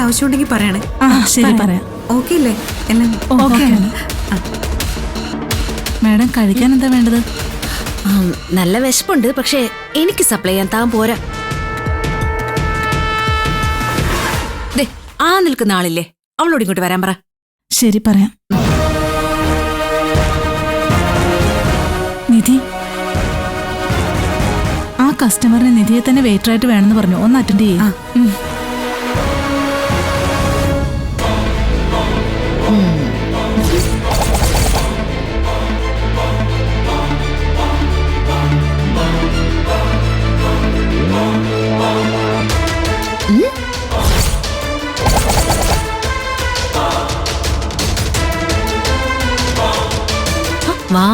എന്തെങ്കിലും ആവശ്യമുണ്ടെങ്കിൽ പറയണേ. ശരി പറയാം. ഓക്കെ അല്ലേ എല്ലാം? ഓക്കെ. മാഡം കഴിക്കാൻ എന്താ വേണ്ടത്? നല്ല വിശപ്പുണ്ട്, പക്ഷേ എനിക്ക് സപ്ലൈ ചെയ്യാൻ താൻ പോരാ. ആ നിൽക്കുന്ന ആളില്ലേ, അവളോട് ഇങ്ങോട്ട് വരാൻ പറ. ശരി പറയാം. നിധി, ആ കസ്റ്റമറിന് നിധിയെ തന്നെ വെയിറ്ററായിട്ട് വേണമെന്ന് പറഞ്ഞു. ഒന്ന് അറ്റൻഡ് ചെയ്യാം. വാ.